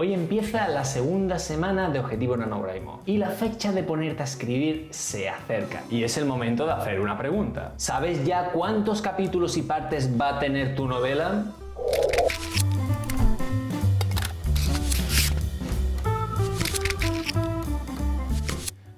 Hoy empieza la segunda semana de Objetivo NaNoWriMo y la fecha de ponerte a escribir se acerca. Y es el momento de hacer una pregunta. ¿Sabes ya cuántos capítulos y partes va a tener tu novela?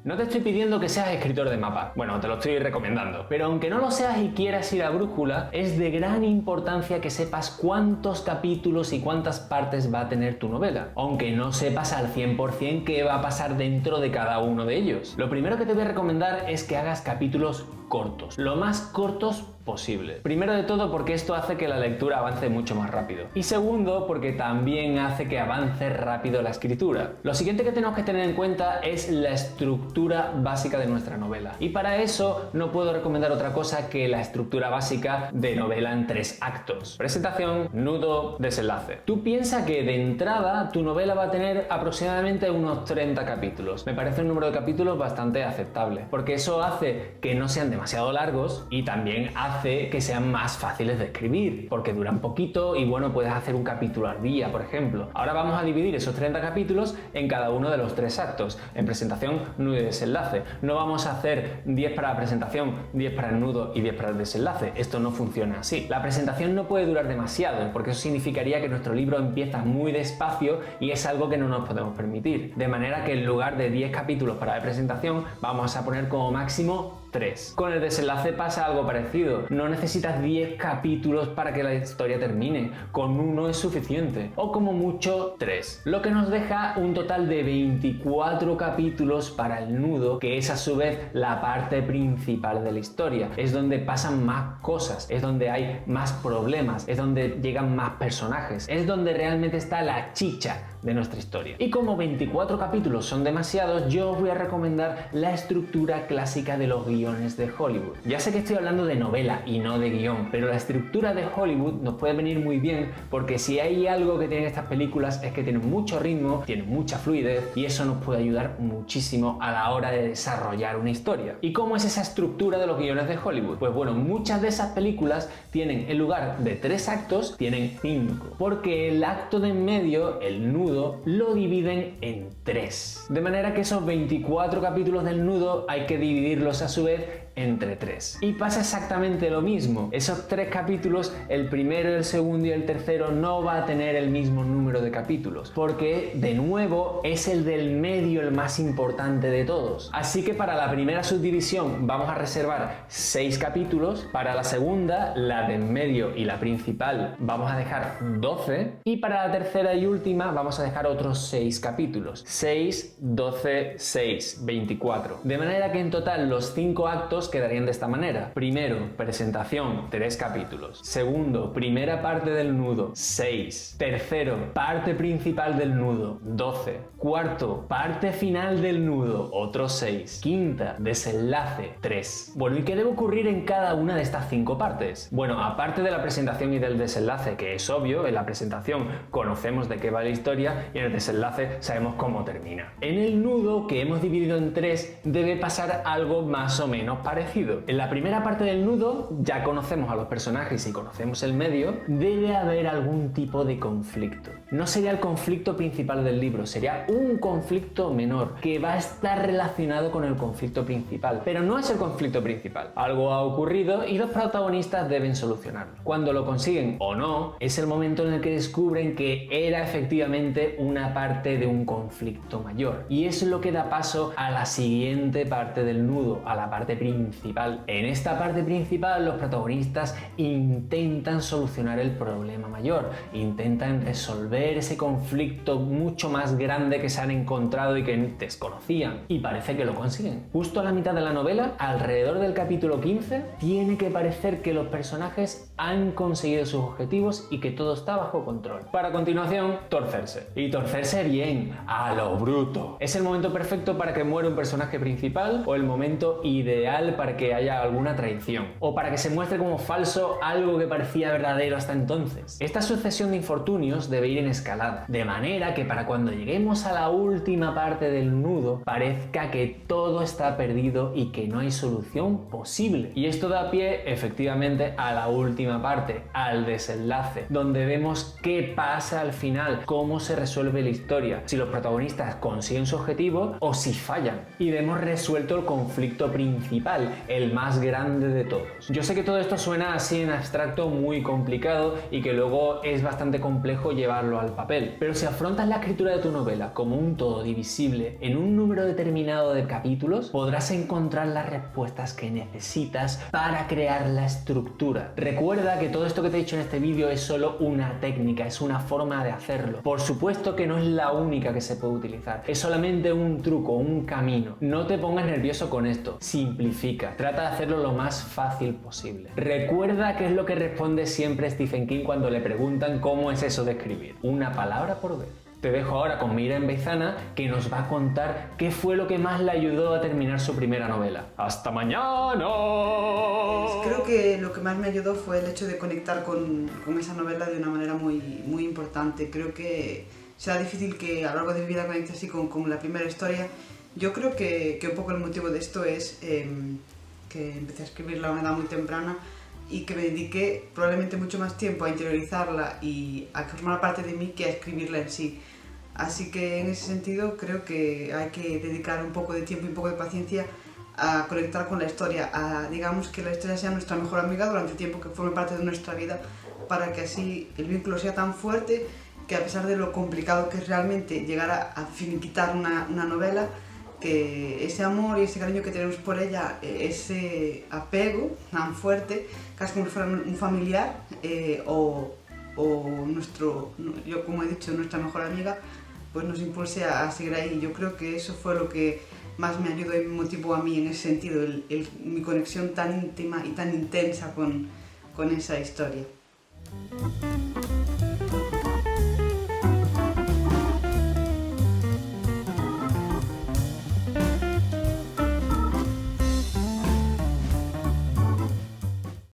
No te estoy pidiendo que seas escritor de mapa, bueno, te lo estoy recomendando, pero aunque no lo seas y quieras ir a brújula, es de gran importancia que sepas cuántos capítulos y cuántas partes va a tener tu novela, aunque no sepas al 100% qué va a pasar dentro de cada uno de ellos. Lo primero que te voy a recomendar es que hagas capítulos cortos, lo más cortos posible. Primero de todo porque esto hace que la lectura avance mucho más rápido. Y segundo porque también hace que avance rápido la escritura. Lo siguiente que tenemos que tener en cuenta es la estructura básica de nuestra novela. Y para eso no puedo recomendar otra cosa que la estructura básica de novela en 3 actos. Presentación, nudo, desenlace. Tú piensas que de entrada tu novela va a tener aproximadamente unos 30 capítulos. Me parece un número de capítulos bastante aceptable, porque eso hace que no sean demasiado largos y también hace que sean más fáciles de escribir, porque duran poquito y bueno, puedes hacer un capítulo al día, por ejemplo. Ahora vamos a dividir esos 30 capítulos en cada uno de los 3 actos, en presentación, nudo y desenlace. No vamos a hacer 10 para la presentación, 10 para el nudo y 10 para el desenlace. Esto no funciona así. La presentación no puede durar demasiado, porque eso significaría que nuestro libro empieza muy despacio y es algo que no nos podemos permitir. De manera que en lugar de 10 capítulos para la presentación, vamos a poner como máximo 3. Con el desenlace pasa algo parecido. No necesitas 10 capítulos para que la historia termine. Con uno es suficiente. O como mucho 3. Lo que nos deja un total de 24 capítulos para el nudo, que es a su vez la parte principal de la historia. Es donde pasan más cosas. Es donde hay más problemas. Es donde llegan más personajes. Es donde realmente está la chicha de nuestra historia. Y como 24 capítulos son demasiados, yo os voy a recomendar la estructura clásica de los guiones de Hollywood. Ya sé que estoy hablando de novela y no de guión, pero la estructura de Hollywood nos puede venir muy bien porque si hay algo que tienen estas películas es que tienen mucho ritmo, tienen mucha fluidez y eso nos puede ayudar muchísimo a la hora de desarrollar una historia. ¿Y cómo es esa estructura de los guiones de Hollywood? Pues bueno, muchas de esas películas tienen, en lugar de 3 actos, tienen 5, porque el acto de en medio, el nudo, lo dividen en 3. De manera que esos 24 capítulos del nudo hay que dividirlos a su vez entre 3. Y pasa exactamente lo mismo. Esos 3 capítulos, el primero, el segundo y el tercero, no va a tener el mismo número de capítulos, porque de nuevo es el del medio el más importante de todos. Así que para la primera subdivisión vamos a reservar 6 capítulos, para la segunda, la de en medio y la principal, vamos a dejar 12, y para la tercera y última vamos a dejar otros 6 capítulos. 6, 12, 6, 24. De manera que en total los 5 actos quedarían de esta manera. Primero, presentación, 3 capítulos. Segundo, primera parte del nudo, 6. Tercero, parte principal del nudo, 12. Cuarto, parte final del nudo, otros 6. Quinta, desenlace, 3. Bueno, ¿y qué debe ocurrir en cada una de estas 5 partes? Bueno, aparte de la presentación y del desenlace, que es obvio, en la presentación conocemos de qué va la historia y en el desenlace sabemos cómo termina. En el nudo, que hemos dividido en 3, debe pasar algo más o menos parecido. En la primera parte del nudo ya conocemos a los personajes y conocemos el medio. Debe haber algún tipo de conflicto. No sería el conflicto principal del libro, sería un conflicto menor que va a estar relacionado con el conflicto principal, pero no es el conflicto principal. Algo ha ocurrido y los protagonistas deben solucionarlo. Cuando lo consiguen o no, es el momento en el que descubren que era efectivamente una parte de un conflicto mayor, y eso es lo que da paso a la siguiente parte del nudo, a la parte principal. En esta parte principal los protagonistas intentan solucionar el problema mayor, intentan resolver ese conflicto mucho más grande que se han encontrado y que desconocían, y parece que lo consiguen. Justo a la mitad de la novela, alrededor del capítulo 15, tiene que parecer que los personajes han conseguido sus objetivos y que todo está bajo control. Para continuación, torcerse. Y torcerse bien, a lo bruto. Es el momento perfecto para que muera un personaje principal o el momento ideal para que haya alguna traición, o para que se muestre como falso algo que parecía verdadero hasta entonces. Esta sucesión de infortunios debe ir en escalada, de manera que para cuando lleguemos a la última parte del nudo parezca que todo está perdido y que no hay solución posible. Y esto da pie efectivamente a la última parte, al desenlace, donde vemos qué pasa al final, cómo se resuelve la historia, si los protagonistas consiguen su objetivo o si fallan. Y vemos resuelto el conflicto principal, el más grande de todos. Yo sé que todo esto suena así en abstracto muy complicado y que luego es bastante complejo llevarlo al papel, pero si afrontas la escritura de tu novela como un todo divisible en un número determinado de capítulos, podrás encontrar las respuestas que necesitas para crear la estructura. Recuerda que todo esto que te he dicho en este vídeo es solo una técnica, es una forma de hacerlo. Por supuesto que no es la única que se puede utilizar, es solamente un truco, un camino. No te pongas nervioso con esto, simplifica, trata de hacerlo lo más fácil posible. Recuerda que es lo que responde siempre Stephen King cuando le preguntan cómo es eso de escribir, una palabra por vez. Te dejo ahora con Miriam Beizana, que nos va a contar qué fue lo que más le ayudó a terminar su primera novela. ¡Hasta mañana! Creo que lo que más me ayudó fue el hecho de conectar con esa novela de una manera muy importante. Creo que será difícil que a lo largo de mi vida conecte así con la primera historia. Yo creo que un poco el motivo de esto es que empecé a escribirla a una edad muy temprana y que me dediqué probablemente mucho más tiempo a interiorizarla y a que formara parte de mí que a escribirla en sí. Así que en ese sentido creo que hay que dedicar un poco de tiempo y un poco de paciencia a conectar con la historia, a digamos que la historia sea nuestra mejor amiga durante el tiempo que forme parte de nuestra vida, para que así el vínculo sea tan fuerte que a pesar de lo complicado que es realmente llegar a finiquitar una novela, que ese amor y ese cariño que tenemos por ella, ese apego tan fuerte, casi como si fuera un familiar o yo como he dicho, nuestra mejor amiga, pues nos impulse a seguir ahí. Yo creo que eso fue lo que más me ayudó y me motivó a mí en ese sentido, mi conexión tan íntima y tan intensa con esa historia.